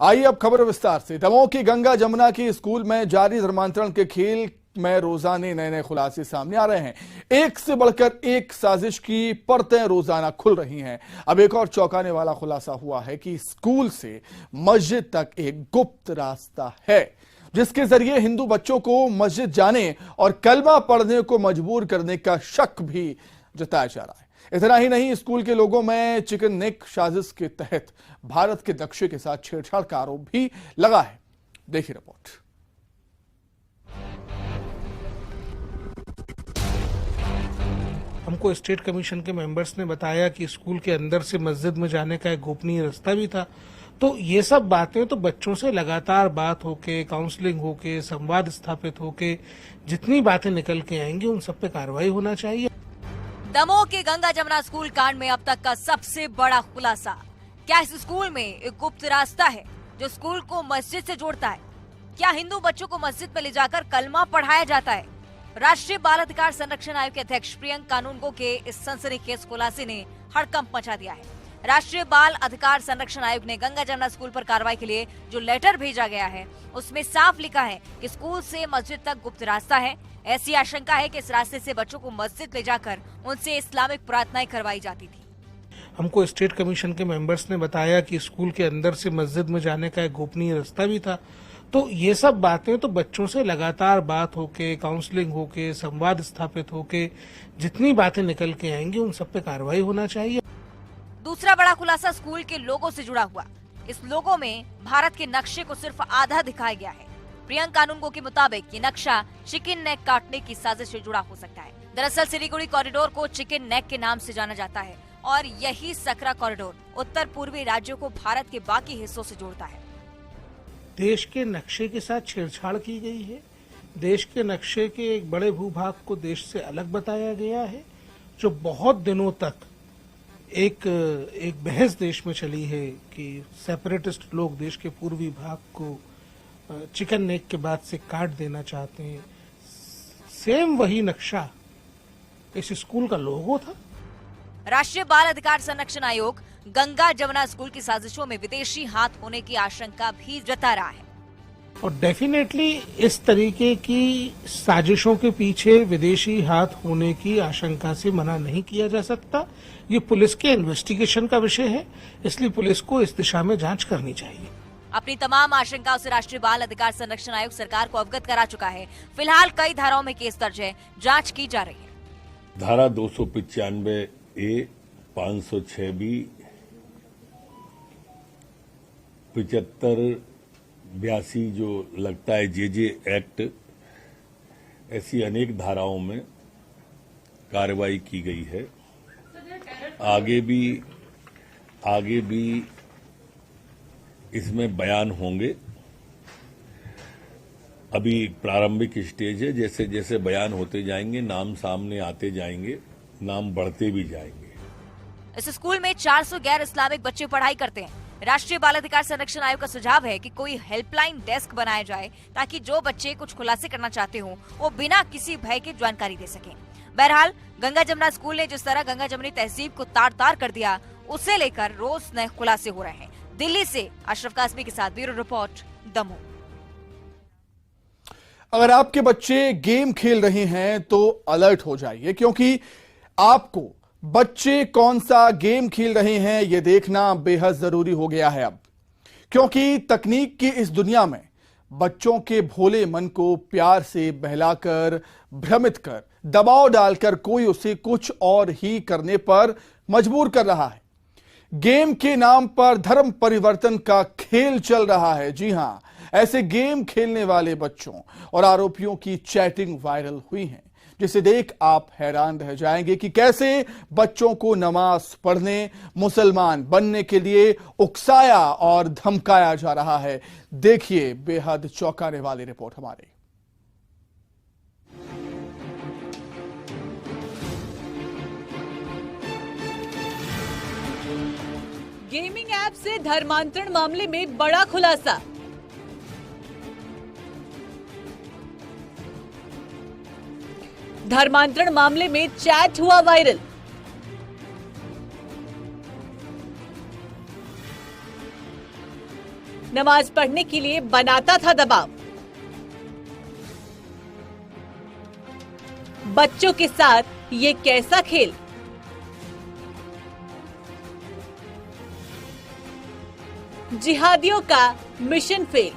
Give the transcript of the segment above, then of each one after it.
आइए अब खबर विस्तार से। दमोह की गंगा जमुना की स्कूल में जारी धर्मांतरण के खेल में रोजाना नए नए खुलासे सामने आ रहे हैं। एक से बढ़कर एक साजिश की परतें रोजाना खुल रही हैं। अब एक और चौंकाने वाला खुलासा हुआ है कि स्कूल से मस्जिद तक एक गुप्त रास्ता है, जिसके जरिए हिंदू बच्चों को मस्जिद जाने और कलमा पढ़ने को मजबूर करने का शक भी जताया जा रहा है। इतना ही नहीं, स्कूल के लोगों में चिकन नेक साजिश के तहत भारत के नक्शे के साथ छेड़छाड़ का आरोप भी लगा है। देखिए रिपोर्ट। हमको स्टेट कमीशन के मेंबर्स ने बताया कि स्कूल के अंदर से मस्जिद में जाने का एक गोपनीय रास्ता भी था। तो ये सब बातें तो बच्चों से लगातार बात होके, काउंसलिंग होके, संवाद स्थापित होके जितनी बातें निकल के आएंगी उन सब पे कार्रवाई होना चाहिए। दमोह के गंगा जमुना स्कूल कांड में अब तक का सबसे बड़ा खुलासा। क्या इस स्कूल में एक गुप्त रास्ता है जो स्कूल को मस्जिद से जोड़ता है? क्या हिंदू बच्चों को मस्जिद में ले जाकर कलमा पढ़ाया जाता है? राष्ट्रीय बाल अधिकार संरक्षण आयोग के अध्यक्ष प्रियंक कानूनगो के इस सनसनीखेज खुलासे ने हड़कंप मचा दिया है। राष्ट्रीय बाल अधिकार संरक्षण आयोग ने गंगा जमुना स्कूल पर कार्रवाई के लिए जो लेटर भेजा गया है उसमें साफ लिखा है कि स्कूल से मस्जिद तक गुप्त रास्ता है। ऐसी आशंका है कि इस रास्ते से बच्चों को मस्जिद ले जाकर उनसे इस्लामिक प्रार्थनाएं करवाई जाती थी। हमको स्टेट कमीशन के मेंबर्स ने बताया कि स्कूल के अंदर से मस्जिद में जाने का एक गोपनीय रास्ता भी था। तो ये सब बातें तो बच्चों से लगातार बात होके, काउंसलिंग होके, संवाद स्थापित होके जितनी बातें निकल के आएंगी उन सब पे कार्रवाई होना चाहिए। दूसरा बड़ा खुलासा स्कूल के लोगो से जुड़ा हुआ। इस लोगो में भारत के नक्शे को सिर्फ आधा दिखाया गया है। प्रियंक कानूनगो के मुताबिक ये नक्शा चिकन नेक काटने की साजिश से जुड़ा हो सकता है। दरअसल सिलीगुड़ी कॉरिडोर को चिकन नेक के नाम से जाना जाता है और यही सकरा कॉरिडोर उत्तर पूर्वी राज्यों को भारत के बाकी हिस्सों से जोड़ता है। देश के नक्शे के साथ छेड़छाड़ की गई है। देश के नक्शे के एक बड़े भूभाग को देश से अलग बताया गया है, जो बहुत दिनों तक एक बहस देश में चली है कि सेपरेटिस्ट लोग देश के पूर्वी भाग को चिकन नेक के बाद से काट देना चाहते हैं। सेम वही नक्शा इस स्कूल का लोगो था। राष्ट्रीय बाल अधिकार संरक्षण आयोग गंगा जमुना स्कूल की साजिशों में विदेशी हाथ होने की आशंका भी जता रहा है। और डेफिनेटली इस तरीके की साजिशों के पीछे विदेशी हाथ होने की आशंका से मना नहीं किया जा सकता। ये पुलिस के इन्वेस्टिगेशन का विषय है, इसलिए पुलिस को इस दिशा में जांच करनी चाहिए। अपनी तमाम आशंकाओं से राष्ट्रीय बाल अधिकार संरक्षण आयोग सरकार को अवगत करा चुका है। फिलहाल कई धाराओं में केस दर्ज है, जांच की जा रही है। धारा 295A, 506B, 7582 जो लगता है JJ एक्ट, ऐसी अनेक धाराओं में कार्रवाई की गई है। आगे भी इसमें बयान होंगे। अभी प्रारंभिक स्टेज है, जैसे जैसे बयान होते जाएंगे, नाम सामने आते जाएंगे, नाम बढ़ते भी जाएंगे। इस स्कूल में 400 गैर इस्लामिक बच्चे पढ़ाई करते हैं। राष्ट्रीय बाल अधिकार संरक्षण आयोग का सुझाव है कि कोई हेल्पलाइन डेस्क बनाया जाए ताकि जो बच्चे कुछ खुलासे करना चाहते हो वो बिना किसी भय के जानकारी दे सकें। बहरहाल गंगा जमुना स्कूल ने जिस तरह गंगा जमुनी तहजीब को तार तार कर दिया, उसे लेकर रोज नए खुलासे हो रहे हैं। दिल्ली से अशरफ कासमी के साथ ब्यूरो रिपोर्ट, दमोह। अगर आपके बच्चे गेम खेल रहे हैं तो अलर्ट हो जाइए, क्योंकि आपको बच्चे कौन सा गेम खेल रहे हैं यह देखना बेहद जरूरी हो गया है अब, क्योंकि तकनीक की इस दुनिया में बच्चों के भोले मन को प्यार से बहलाकर, भ्रमित कर, दबाव डालकर कोई उसे कुछ और ही करने पर मजबूर कर रहा है। गेम के नाम पर धर्म परिवर्तन का खेल चल रहा है। जी हां, ऐसे गेम खेलने वाले बच्चों और आरोपियों की चैटिंग वायरल हुई है, जिसे देख आप हैरान रह जाएंगे कि कैसे बच्चों को नमाज पढ़ने, मुसलमान बनने के लिए उकसाया और धमकाया जा रहा है। देखिए बेहद चौंकाने वाली रिपोर्ट हमारी। गेमिंग ऐप से धर्मांतरण मामले में बड़ा खुलासा। धर्मांतरण मामले में चैट हुआ वायरल। नमाज पढ़ने के लिए बनाता था दबाव। बच्चों के साथ ये कैसा खेल। जिहादियों का मिशन फेल।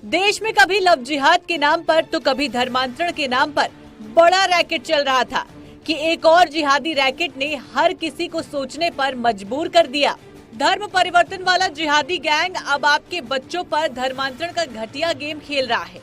देश में कभी लव जिहाद के नाम पर तो कभी धर्मांतरण के नाम पर बड़ा रैकेट चल रहा था कि एक और जिहादी रैकेट ने हर किसी को सोचने पर मजबूर कर दिया। धर्म परिवर्तन वाला जिहादी गैंग अब आपके बच्चों पर धर्मांतरण का घटिया गेम खेल रहा है।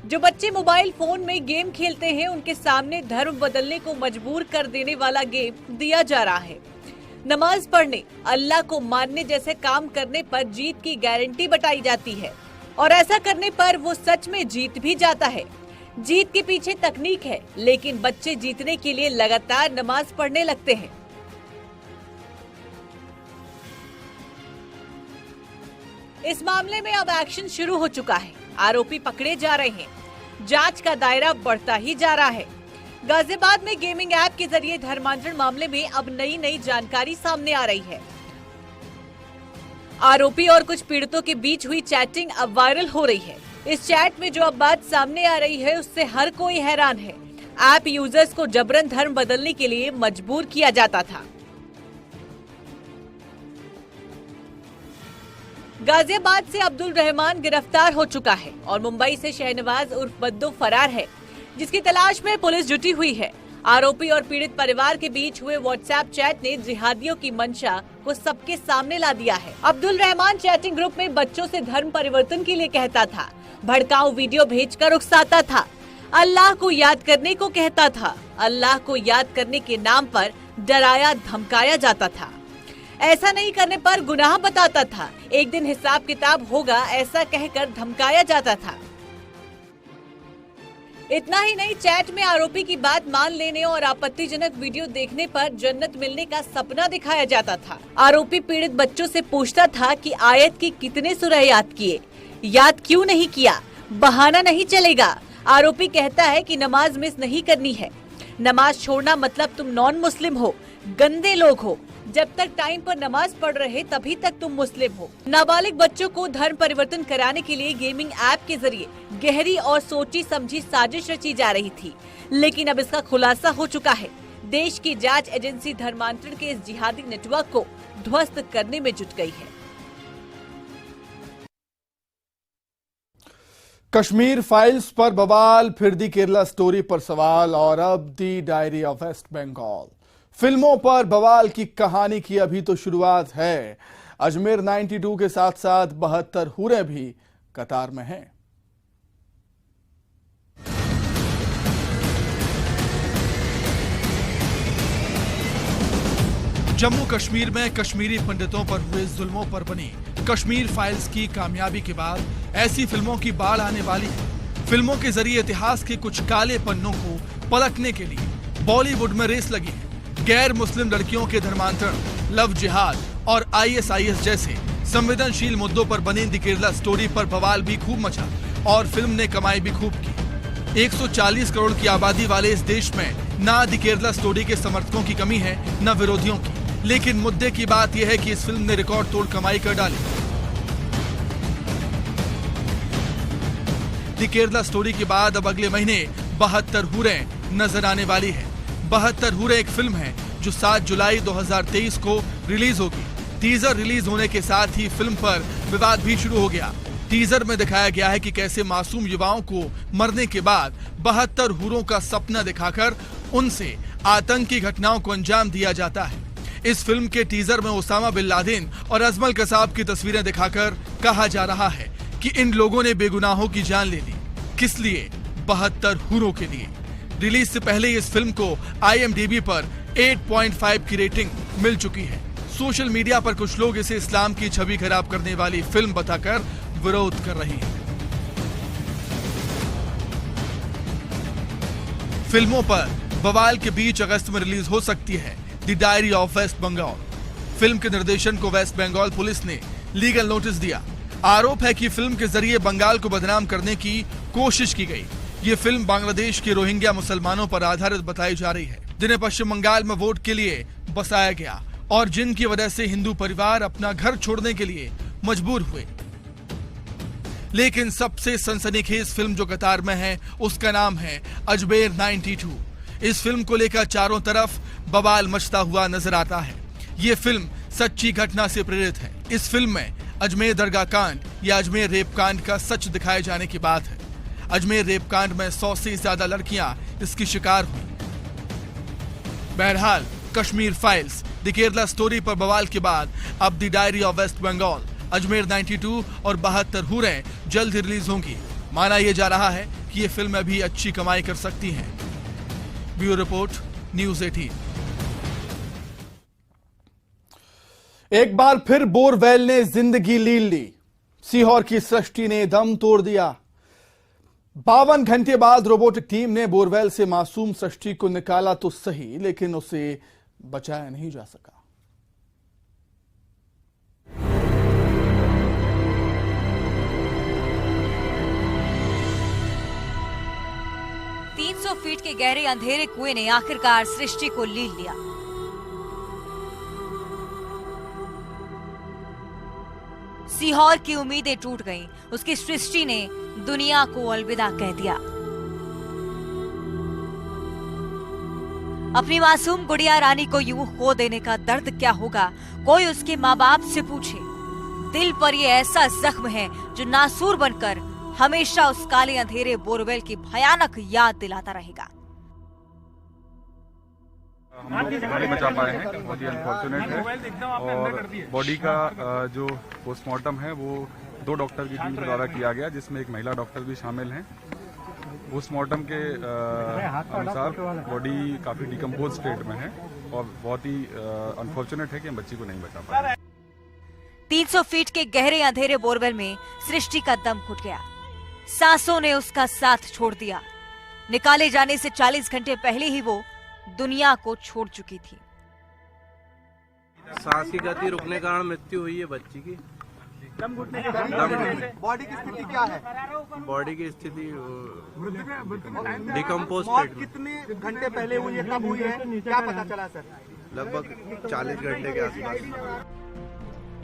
जो बच्चे मोबाइल फोन में गेम खेलते हैं उनके सामने धर्म बदलने को मजबूर कर देने वाला गेम दिया जा रहा है। नमाज पढ़ने, अल्लाह को मानने जैसे काम करने पर जीत की गारंटी बताई जाती है और ऐसा करने पर वो सच में जीत भी जाता है। जीत के पीछे तकनीक है, लेकिन बच्चे जीतने के लिए लगातार नमाज पढ़ने लगते हैं। इस मामले में अब एक्शन शुरू हो चुका है। आरोपी पकड़े जा रहे हैं। जांच का दायरा बढ़ता ही जा रहा है। गाजियाबाद में गेमिंग ऐप के जरिए धर्मांतरण मामले में अब नई जानकारी सामने आ रही है। आरोपी और कुछ पीड़ितों के बीच हुई चैटिंग अब वायरल हो रही है। इस चैट में जो अब बात सामने आ रही है उससे हर कोई हैरान है। ऐप यूजर्स को जबरन धर्म बदलने के लिए मजबूर किया जाता था। गाजियाबाद से अब्दुल रहमान गिरफ्तार हो चुका है और मुंबई से शहनवाज उर्फ बद्दू फरार है, जिसकी तलाश में पुलिस जुटी हुई है। आरोपी और पीड़ित परिवार के बीच हुए व्हाट्सएप चैट ने जिहादियों की मंशा को सबके सामने ला दिया है। अब्दुल रहमान चैटिंग ग्रुप में बच्चों से धर्म परिवर्तन के लिए कहता था, भड़काऊ वीडियो भेजकर उकसाता था, अल्लाह को याद करने को कहता था, अल्लाह को याद करने के नाम पर डराया धमकाया जाता था। ऐसा नहीं करने पर गुनाह बताता था, एक दिन हिसाब किताब होगा ऐसा कहकर धमकाया जाता था। इतना ही नहीं, चैट में आरोपी की बात मान लेने और आपत्तिजनक वीडियो देखने पर जन्नत मिलने का सपना दिखाया जाता था। आरोपी पीड़ित बच्चों से पूछता था कि आयत की कितने सूरह याद किए, याद क्यों नहीं किया, बहाना नहीं चलेगा। आरोपी कहता है कि नमाज मिस नहीं करनी है, नमाज छोड़ना मतलब तुम नॉन मुस्लिम हो, गंदे लोग हो, जब तक टाइम पर नमाज पढ़ रहे तभी तक तुम मुस्लिम हो। नाबालिग बच्चों को धर्म परिवर्तन कराने के लिए गेमिंग ऐप के जरिए गहरी और सोची समझी साजिश रची जा रही थी, लेकिन अब इसका खुलासा हो चुका है। देश की जांच एजेंसी धर्मांतरण के इस जिहादी नेटवर्क को ध्वस्त करने में जुट गई है। कश्मीर फाइल्स पर बवाल, फिर दी केरला स्टोरी पर सवाल और अब दी डायरी ऑफ वेस्ट बंगाल। फिल्मों पर बवाल की कहानी की अभी तो शुरुआत है। अजमेर 92 के साथ साथ 72 हूरें भी कतार में हैं। जम्मू कश्मीर में कश्मीरी पंडितों पर हुए जुल्मों पर बनी कश्मीर फाइल्स की कामयाबी के बाद ऐसी फिल्मों की बाढ़ आने वाली है। फिल्मों के जरिए इतिहास के कुछ काले पन्नों को पलटने के लिए बॉलीवुड में रेस लगी है। गैर मुस्लिम लड़कियों के धर्मांतरण, लव जिहाद और ISIS जैसे संवेदनशील मुद्दों पर बनी दी केरला स्टोरी पर बवाल भी खूब मचा और फिल्म ने कमाई भी खूब की। 140 करोड़ की आबादी वाले इस देश में ना दी केरला स्टोरी के समर्थकों की कमी है न विरोधियों की, लेकिन मुद्दे की बात यह है कि इस फिल्म ने रिकॉर्ड तोड़ कमाई कर डाली। दी केरला स्टोरी के बाद अब अगले महीने 72 हूरें नजर आने वाली है। 72 हूरें एक फिल्म है जो 7 जुलाई 2023 को रिलीज होगी। टीजर रिलीज होने के साथ ही फिल्म पर विवाद भी शुरू हो गया। टीजर में दिखाया गया है कि कैसे मासूम युवाओं को मरने के बाद 72 हूरों का सपना दिखाकर उनसे आतंकी घटनाओं को अंजाम दिया जाता है। इस फिल्म के टीजर में ओसामा बिन लादेन और अजमल कसाब की तस्वीरें दिखाकर कहा जा रहा है कि इन लोगों ने बेगुनाहों की जान ले ली। किस लिए? 72 हूरों के लिए। रिलीज से पहले इस फिल्म को IMDb पर 8.5 की रेटिंग मिल चुकी है। सोशल मीडिया पर कुछ लोग इसे इस्लाम की छवि खराब करने वाली फिल्म बताकर विरोध कर रहे हैं। फिल्मों पर बवाल के बीच अगस्त में रिलीज हो सकती है the diary of West Bengal. Film के निर्देशन को वेस्ट बंगाल पुलिस ने लीगल नोटिस दिया। आरोप है कि फिल्म के जरिए बंगाल को बदनाम करने की कोशिश की गई। ये फिल्म बांग्लादेश के रोहिंग्या मुसलमानों पर आधारित बताई जा रही है। जिन्हें पश्चिम बंगाल में वोट के लिए बसाया गया और जिनकी वजह से हिंदू परिवार अपना घर छोड़ने के लिए मजबूर हुए। लेकिन सबसे सनसनीखेज फिल्म जो कतार में है उसका नाम है अजमेर 92। इस फिल्म को लेकर चारों तरफ बवाल मचता हुआ नजर आता है। ये फिल्म सच्ची घटना से प्रेरित है। इस फिल्म में अजमेर दरगाह कांड या अजमेर रेप कांड का सच दिखाए जाने की बात है। अजमेर रेप कांड में 100 से ज्यादा लड़कियां इसकी शिकार हुई। बहरहाल Kashmir files, the Kerala story पर बवाल के बाद अब the diary of West Bengal, Ajmer 92 और 72 हूरें जल्द ही रिलीज होंगी। माना यह जा रहा है कि ये फिल्में भी अच्छी कमाई कर सकती हैं। Bureau report, news 18। एक बार फिर बोरवेल ने जिंदगी लील ली। सीहोर की सृष्टि ने दम तोड़ दिया। 52 घंटे बाद रोबोटिक टीम ने बोरवेल से मासूम सृष्टि को निकाला तो सही, लेकिन उसे बचाया नहीं जा सका। फीट के गहरे अंधेरे कुएं ने आखिरकार सृष्टि को लील लिया। सीहोर की उम्मीदें टूट गईं। उसकी सृष्टि ने दुनिया को अलविदा कह दिया। अपनी मासूम गुड़िया रानी को यूं खो देने का दर्द क्या होगा, कोई उसके माँ बाप से पूछे। दिल पर यह ऐसा जख्म है जो नासूर बनकर हमेशा उस काले अंधेरे बोरवेल की भयानक याद दिलाता रहेगा। हम लोग नहीं बचा पाए हैं, बहुत ही अनफॉर्चुनेट है। और बॉडी का जो पोस्टमार्टम है वो 2 डॉक्टर की टीम के द्वारा किया गया, जिसमें एक महिला डॉक्टर भी शामिल हैं। पोस्टमार्टम के अनुसार बॉडी काफी डिकम्पोज स्टेट में है और बहुत ही अनफॉर्चुनेट है कि हम बच्ची को नहीं बचा पाए। 300 फीट के गहरे अंधेरे बोरवेल में सृष्टि का दम घुट गया। सांसों ने उसका साथ छोड़ दिया। निकाले जाने से 40 घंटे पहले ही वो दुनिया को छोड़ चुकी थी। सांस की गति रुकने के कारण मृत्यु हुई है बच्ची की। दम घुटने के कारण बॉडी की स्थिति क्या है? बॉडी की स्थिति डिकम्पोज मौत कितने घंटे पहले हुई है, कब हुई है, क्या पता चला सर? लगभग 40 घंटे के आसपास।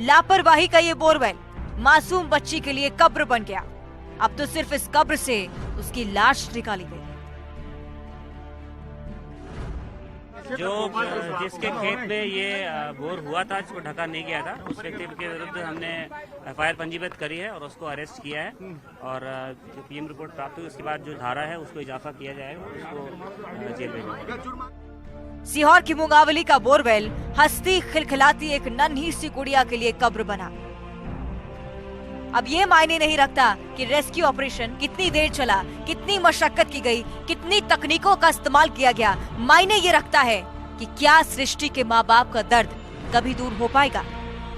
लापरवाही का ये बोरवेल मासूम बच्ची के लिए कब्र बन गया। अब तो सिर्फ इस कब्र से उसकी लाश निकाली गई। जो जिसके खेत में ये बोर हुआ था, जिसको ढका नहीं गया था, उस व्यक्ति के विरुद्ध हमने एफआईआर पंजीबद्ध करी है और उसको अरेस्ट किया है। और जो पीएम रिपोर्ट प्राप्त हुई उसके बाद जो धारा है उसको इजाफा किया जाएगा, उसको जेल भेजा। सीहोर की मुंगावली का बोरवेल हंसती खिलखिलाती एक नन्ही सी गुड़िया के लिए कब्र बना। अब ये मायने नहीं रखता कि रेस्क्यू ऑपरेशन कितनी देर चला, कितनी मशक्कत की गई, कितनी तकनीकों का इस्तेमाल किया गया। मायने ये रखता है कि क्या सृष्टि के माँ बाप का दर्द कभी दूर हो पाएगा।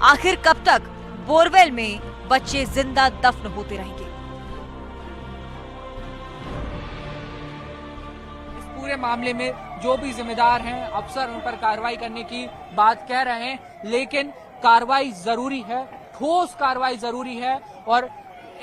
आखिर कब तक बोरवेल में बच्चे जिंदा दफन होते रहेंगे। इस पूरे मामले में जो भी जिम्मेदार हैं, अफसर उन पर कार्रवाई करने की बात कह रहे हैं, लेकिन कार्रवाई जरूरी है, ठोस कार्रवाई जरूरी है। और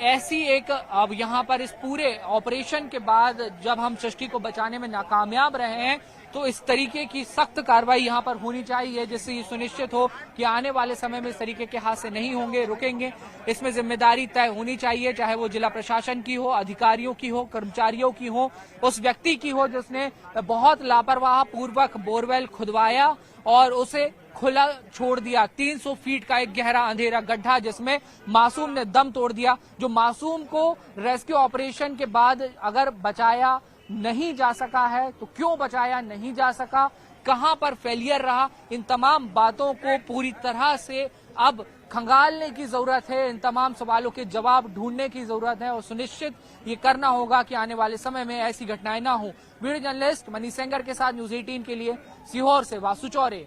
ऐसी एक अब यहाँ पर इस पूरे ऑपरेशन के बाद जब हम सृष्टि को बचाने में नाकामयाब रहे हैं, तो इस तरीके की सख्त कार्रवाई यहाँ पर होनी चाहिए, जिससे ये सुनिश्चित हो कि आने वाले समय में इस तरीके के हादसे नहीं होंगे, रुकेंगे। इसमें जिम्मेदारी तय होनी चाहिए, चाहे वो जिला प्रशासन की हो, अधिकारियों की हो, कर्मचारियों की हो, उस व्यक्ति की हो जिसने बहुत लापरवाह पूर्वक बोरवेल खुदवाया और उसे खुला छोड़ दिया। 300 फीट का एक गहरा अंधेरा गड्ढा जिसमें मासूम ने दम तोड़ दिया। जो मासूम को रेस्क्यू ऑपरेशन के बाद अगर बचाया नहीं जा सका है तो क्यों बचाया नहीं जा सका, कहां पर फेलियर रहा, इन तमाम बातों को पूरी तरह से अब खंगालने की जरूरत है। इन तमाम सवालों के जवाब ढूंढने की जरूरत है और सुनिश्चित ये करना होगा कि आने वाले समय में ऐसी घटनाएं ना हो। वीडियो जर्नलिस्ट मनीष सेंगर के साथ न्यूज़ 18 के लिए सीहोर से वासु चौरे।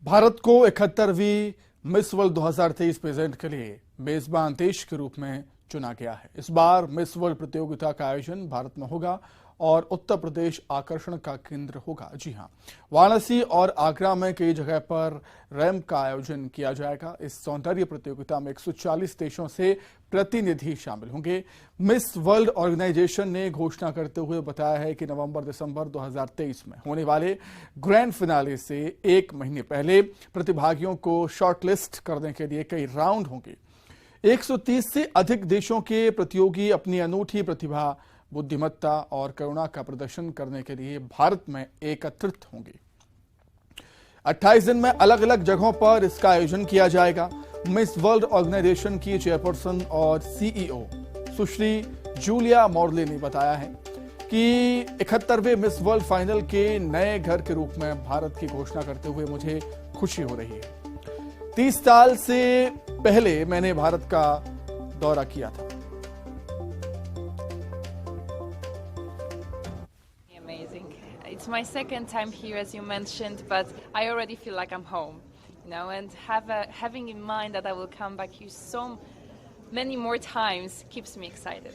भारत को 71वीं मिस वर्ल्ड 2023 प्रेजेंट के लिए मेजबान देश के रूप में चुना गया है। इस बार मिस वर्ल्ड प्रतियोगिता का आयोजन भारत में होगा और उत्तर प्रदेश आकर्षण का केंद्र होगा। जी हां, वाराणसी और आगरा में कई जगह पर रैंप का आयोजन किया जाएगा। इस सौंदर्य प्रतियोगिता में 140 देशों से प्रतिनिधि शामिल होंगे। मिस वर्ल्ड ऑर्गेनाइजेशन ने घोषणा करते हुए बताया है कि नवंबर-दिसंबर 2023 में होने वाले ग्रैंड फिनाले से 1 महीने पहले प्रतिभागियों को शॉर्टलिस्ट करने के लिए कई राउंड होंगे। 130 से अधिक देशों के प्रतियोगी अपनी अनूठी प्रतिभा, बुद्धिमत्ता और करुणा का प्रदर्शन करने के लिए भारत में एकत्रित होंगे। 28 दिन में अलग अलग जगहों पर इसका आयोजन किया जाएगा। मिस वर्ल्ड ऑर्गेनाइजेशन की चेयरपर्सन और सीईओ सुश्री जूलिया मॉर्ले ने बताया है कि 71वें मिस वर्ल्ड फाइनल के नए घर के रूप में भारत की घोषणा करते हुए मुझे खुशी हो रही है। 30 साल से पहले मैंने भारत का दौरा किया था। It's my second time here, as you mentioned, but I already feel like I'm home, and having in mind that I will come back here so many more times keeps me excited.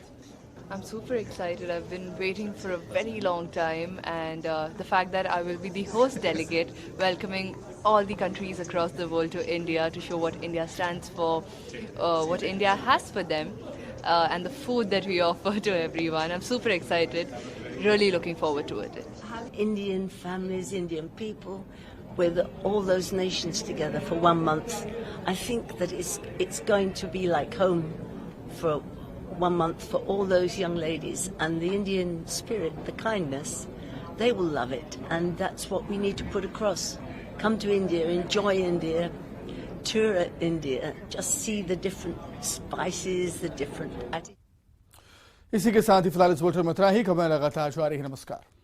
I'm super excited. I've been waiting for a very long time, and the fact that I will be the host delegate welcoming all the countries across the world to India to show what India stands for, what India has for them, and the food that we offer to everyone. I'm super excited. Really looking forward to it. Indian families, Indian people, with all those nations together for 1 month. I think that it's going to be like home for 1 month for all those young ladies, and the Indian spirit, the kindness, they will love it, and that's what we need to put across. Come to India, enjoy India, tour India, just see the different spices, the different attitudes. इसी के साथ ही फिलहाल इस bulletin में इतना ही। खबरें लगातार जारी है। नमस्कार।